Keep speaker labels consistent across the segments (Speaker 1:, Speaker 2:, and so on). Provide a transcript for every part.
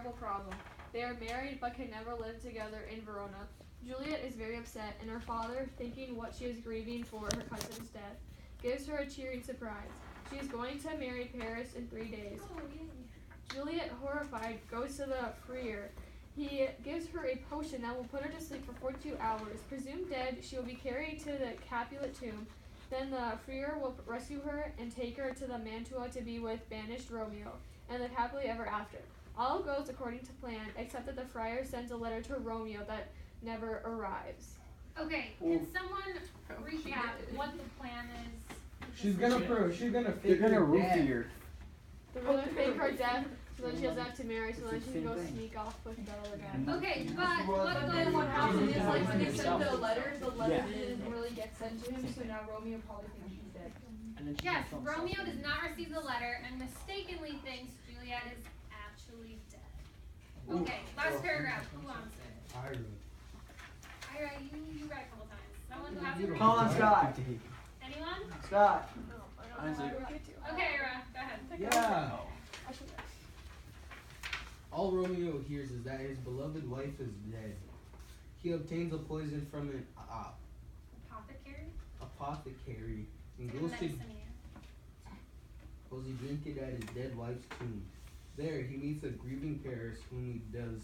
Speaker 1: terrible problem. They are married but can never live together in Verona. Juliet is very upset, and her father, thinking what she is grieving for her cousin's death, gives her a cheering surprise. She is going to marry Paris in 3 days. Juliet, horrified, goes to the friar. He gives her a potion that will put her to sleep for 42 hours. Presumed dead, she will be carried to the Capulet tomb. Then the friar will rescue her and take her to the Mantua to be with banished Romeo, and live happily ever after. All goes according to plan, except that the friar sends a letter to Romeo that never arrives.
Speaker 2: Okay, can someone recap what the plan is?
Speaker 3: She's gonna fake
Speaker 4: They're gonna
Speaker 3: her
Speaker 4: root
Speaker 3: death.
Speaker 4: her.
Speaker 1: They're gonna fake her death, so then she doesn't have to marry, so then she can go sneak off with Bella again.
Speaker 2: Okay, but
Speaker 5: But then what happens is, like, when they send the letter
Speaker 4: Yeah.
Speaker 5: didn't really get sent to him, so now Romeo probably thinks she's dead.
Speaker 2: yes, Romeo does not receive the letter and mistakenly thinks Juliet is actually dead. Okay, last paragraph. Who wants it? Ira, you read a couple times. Someone who hasn't read?
Speaker 4: Call on Scott.
Speaker 2: Anyone?
Speaker 4: Scott.
Speaker 2: Okay, Ira, go ahead.
Speaker 3: Yeah. All Romeo hears is that his beloved wife is dead. He obtains a poison from an apothecary and goes to drink it at his dead wife's tomb. There he meets a grieving Paris whom he does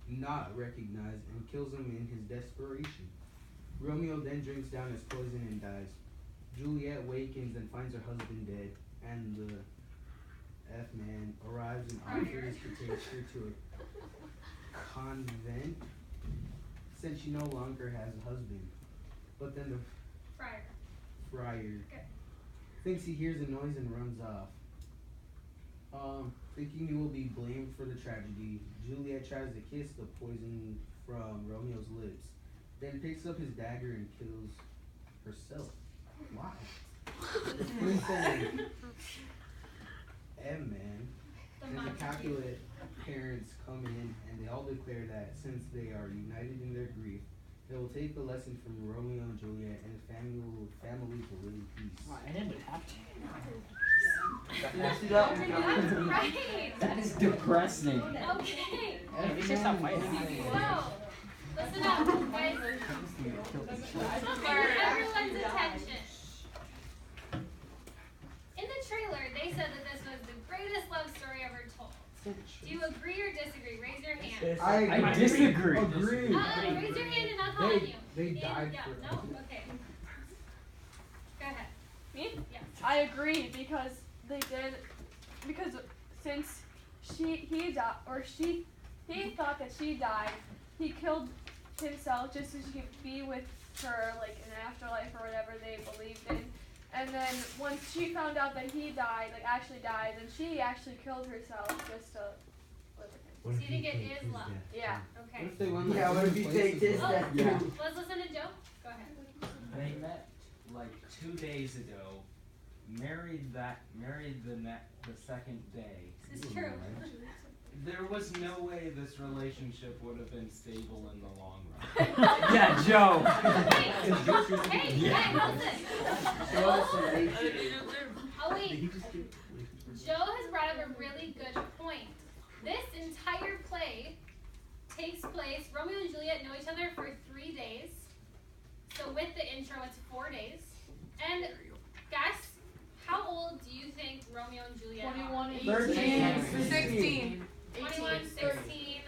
Speaker 3: not recognize and kills him in his desperation. Romeo then drinks down his poison and dies. Juliet wakens and finds her husband dead, and the F-man arrives and offers to take her to a convent since she no longer has a husband. But then the friar thinks he hears a noise and runs off. Thinking he will be blamed for the tragedy, Juliet tries to kiss the poison from Romeo's lips, then picks up his dagger and kills herself. Why? The prince and M-man and the Capulet parents come in and they all declare that since they are united in their grief, they will take a lesson from Romeo and Juliet and families will live in peace.
Speaker 4: And it would have to.
Speaker 2: Right.
Speaker 4: That is depressing.
Speaker 2: Okay.
Speaker 4: We should stop fighting.
Speaker 2: Whoa. Listen up, guys. For everyone's attention. In the trailer, they said that this was the greatest love story ever told. Do you agree or disagree? Raise your hand.
Speaker 4: I disagree.
Speaker 3: Agree.
Speaker 2: Raise your hand and I'll call on you.
Speaker 3: They died
Speaker 2: yeah.
Speaker 3: for it.
Speaker 2: No? Okay. Go ahead.
Speaker 1: Me?
Speaker 2: Yes.
Speaker 1: I agree because since he thought that she died, he killed himself just so she could be with her like in the afterlife or whatever they believed in. And then once she found out that he died, like actually died, then she actually killed herself just to live with him.
Speaker 2: So you think it is love?
Speaker 1: Yeah.
Speaker 2: Okay.
Speaker 3: What if they won
Speaker 4: Yeah, what if you take this?
Speaker 2: Oh,
Speaker 4: Yeah.
Speaker 2: let's listen to Joe. Go ahead.
Speaker 6: They met like 2 days ago, married the second day.
Speaker 2: This is true.
Speaker 6: There was no way this relationship would have been stable in the long run.
Speaker 4: Yeah, Joe.
Speaker 2: Hey, listen. Oh wait. Joe has brought up a really good point. This entire play takes place, Romeo and Juliet know each other for 3 days. So with the intro, it's 4 days. And guys, how old do you think Romeo and Juliet
Speaker 5: 21,
Speaker 2: are?
Speaker 5: 18, 16.
Speaker 2: 21, 16,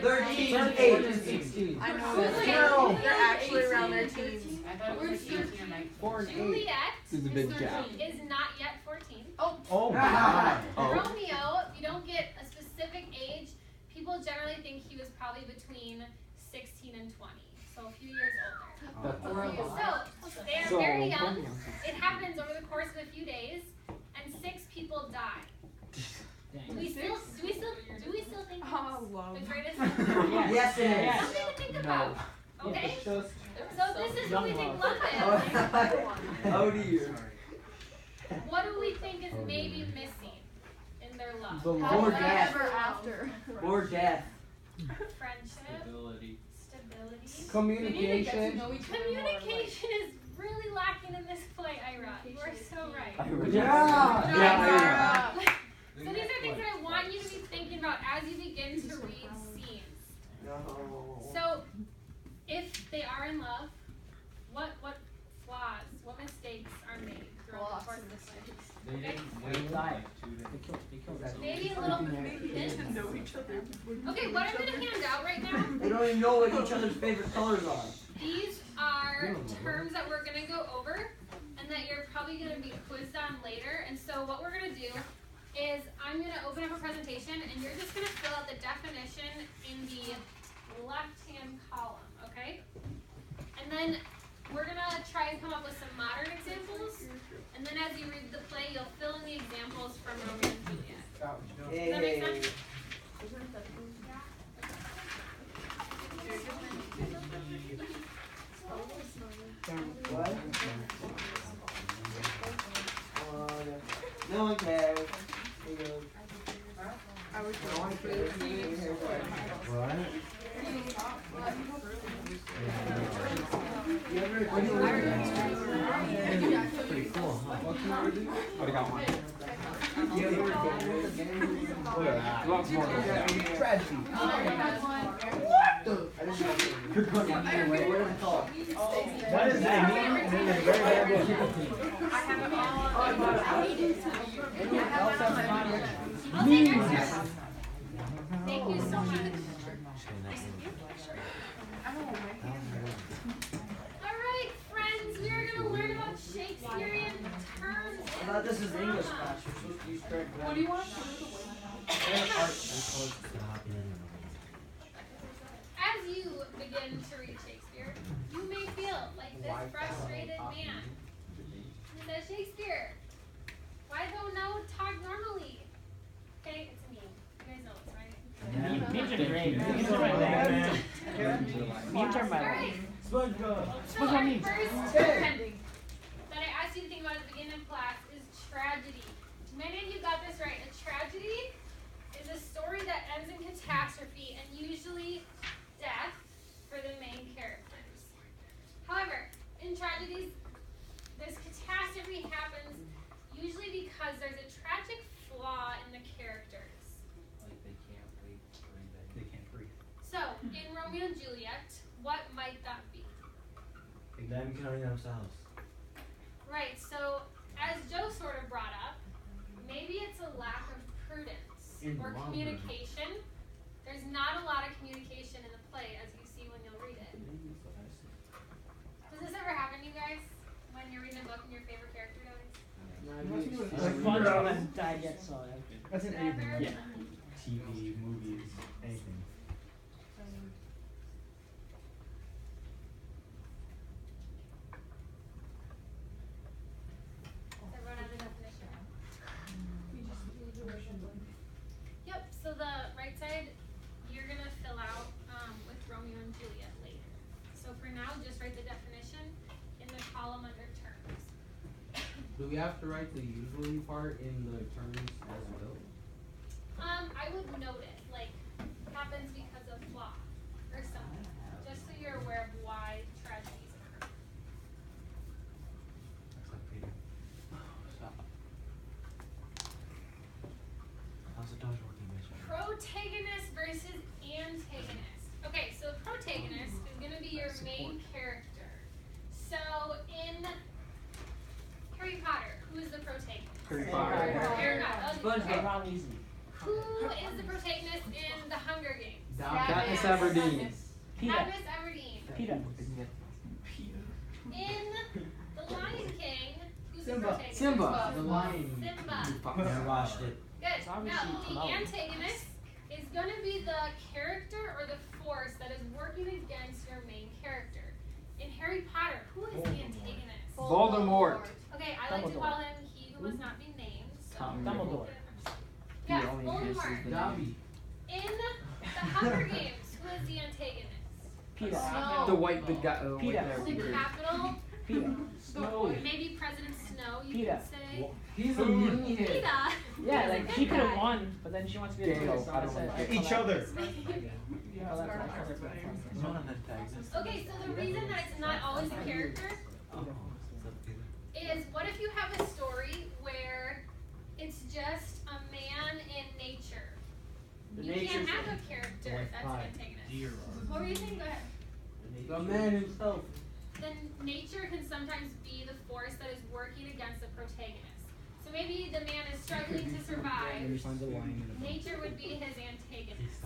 Speaker 4: 13, 16.
Speaker 5: I know
Speaker 2: Juliet.
Speaker 5: that. They're actually around their teens.
Speaker 7: I thought it was 18 and 19.
Speaker 3: 4 and 8.
Speaker 2: Juliet
Speaker 4: There's a big gap.
Speaker 2: is not yet 14.
Speaker 4: Oh my.
Speaker 2: Romeo, if you don't get a specific age, people generally think he was probably between 16 and 20. So a few years older. So they are very young. It happens over the course of a few days, and 6 people die. Do we still think it's the greatest?
Speaker 4: Yes, it is.
Speaker 2: Something to think about. Okay?
Speaker 3: It's just
Speaker 2: So this is what we think love is.
Speaker 4: Oh dear.
Speaker 2: What do we think is maybe missing in their love?
Speaker 3: the
Speaker 5: How
Speaker 3: Lord
Speaker 5: about
Speaker 3: death.
Speaker 5: ever after?
Speaker 4: Or death.
Speaker 2: Friendship,
Speaker 6: Stability.
Speaker 2: stability.
Speaker 3: Communication.
Speaker 2: Communication is really lacking in this play, Ira. You are so right.
Speaker 3: Yeah.
Speaker 2: So these are things that I want you to be thinking about as you begin to read scenes.
Speaker 4: No.
Speaker 2: So, if they are in love, what flaws, what mistakes are made throughout the course of this story?
Speaker 6: They didn't wait
Speaker 4: Lie.
Speaker 6: 2 days.
Speaker 4: They killed that.
Speaker 2: Maybe a little hints. Okay, what I'm gonna hand out right now,
Speaker 4: They don't even know what each other's favorite colors are.
Speaker 2: these are terms that we're gonna go over and that you're probably gonna be quizzed on later. And so what we're gonna do is I'm gonna open up a presentation and you're just gonna fill out the definition in the left-hand column, okay? And then we're gonna try and come up with some modern examples. And then as you read the play, you'll fill in the examples from Romeo and Juliet.
Speaker 4: Hey.
Speaker 2: Does that make sense?
Speaker 4: What? No one cares. He goes.
Speaker 5: I was
Speaker 4: No one cares.
Speaker 3: What?
Speaker 4: You ever?
Speaker 3: Pretty cool, huh?
Speaker 7: What do you got one?
Speaker 4: You ever?
Speaker 7: Lots more.
Speaker 4: Tragedy.
Speaker 5: What the?
Speaker 4: What is it called?
Speaker 7: What is that?
Speaker 5: I have it all. I hate it.
Speaker 2: I'll take yours too. Thank you so much. Alright, friends, we are going to learn about Shakespearean terms.
Speaker 4: I thought this was English class. You're supposed to use correct grammar.
Speaker 5: What do you want to do?
Speaker 2: As you begin to read Shakespeare, you may feel like this frustrated man. He says, Shakespeare, why don't know talk normally? Okay, it's me. You guys know this, right?
Speaker 8: Memes are great. Memes are my thing. Memes are my
Speaker 2: Alright,
Speaker 8: thing.
Speaker 2: so our first term that I asked you to think about at the beginning of class is tragedy. Many of you got this right. A tragedy is a story that ends in catastrophe and usually death for the main characters. However, in tragedies, this catastrophe happens usually because there's a tragic flaw in the characters.
Speaker 6: Like they can't wait to read that.
Speaker 3: They can't breathe.
Speaker 2: So, in Romeo and Juliet, what might that be?
Speaker 3: Them killing themselves.
Speaker 2: Right, so as Joe sort of brought up, maybe it's a lack of prudence
Speaker 3: In
Speaker 2: or
Speaker 3: the long run.
Speaker 2: communication. There's not a lot of communication in the play, as you see when you'll read it. Does this ever happen to you guys? When you're reading a book and your favorite character dies?
Speaker 8: SpongeBob hasn't died yet, so
Speaker 3: That's an
Speaker 2: Never?
Speaker 3: Yeah. TV, movies, anything.
Speaker 2: Does everyone have the definition? Yep, so the right side, you're going to fill out with Romeo and Juliet later. So for now, just write the definition in the column under terms.
Speaker 3: Do we have to write the usually part in the terms as well?
Speaker 2: I would note it, like, happens because of flaw or something, just so you're aware of why tragedies occur.
Speaker 3: That's like Peter. How's the dodge working,
Speaker 2: Protagonist versus antagonist. Okay, so the protagonist is going to be your main character. So in Harry Potter, who is the protagonist?
Speaker 3: Harry
Speaker 8: Potter.
Speaker 2: Harry Potter. Okay.
Speaker 8: Ron Weasley.
Speaker 2: Who is the protagonist in The Hunger Games?
Speaker 7: Katniss Everdeen.
Speaker 8: Peter.
Speaker 2: Katniss Everdeen.
Speaker 8: Peter.
Speaker 2: In The Lion King, who's
Speaker 3: Simba.
Speaker 2: the protagonist?
Speaker 7: Simba.
Speaker 3: The lion.
Speaker 2: Simba.
Speaker 3: Never watched it.
Speaker 2: Good.
Speaker 8: It's obviously
Speaker 2: Now, the
Speaker 8: Timon.
Speaker 2: antagonist is going to be the character or the force that is working against your main character. In Harry Potter, who is the antagonist?
Speaker 7: Voldemort.
Speaker 2: Okay, I like to
Speaker 8: Dumbledore.
Speaker 2: call him he who must not be named. So.
Speaker 7: Tom
Speaker 8: Dumbledore.
Speaker 2: Yes,
Speaker 7: only exists
Speaker 2: Voldemort.
Speaker 7: as
Speaker 3: Dobby.
Speaker 2: In The Hunger Games, who is the antagonist?
Speaker 8: Peter.
Speaker 7: The white, the guy.
Speaker 8: Peter.
Speaker 2: The capital,
Speaker 8: Peter.
Speaker 7: Snow.
Speaker 2: maybe President Snow, you
Speaker 8: Peter.
Speaker 2: could say.
Speaker 3: He's a minion.
Speaker 2: Peter.
Speaker 8: Yeah,
Speaker 2: He's a
Speaker 8: like
Speaker 2: good
Speaker 8: she could have
Speaker 2: guy.
Speaker 8: won, but then she wants to be a
Speaker 7: Daniel,
Speaker 8: twist. So
Speaker 7: I don't
Speaker 8: said,
Speaker 7: like
Speaker 8: call
Speaker 7: each
Speaker 8: that-
Speaker 7: other.
Speaker 8: call that-
Speaker 3: Not an antagonist.
Speaker 2: Okay, so the reason that it's not always a character is what if you have a story where it's just a man in nature? You can't have a character that's an antagonist. What were you saying? Go ahead.
Speaker 3: The man himself.
Speaker 2: Then nature can sometimes be the force that is working against the protagonist. So maybe the man is struggling to survive. Nature would be his antagonist.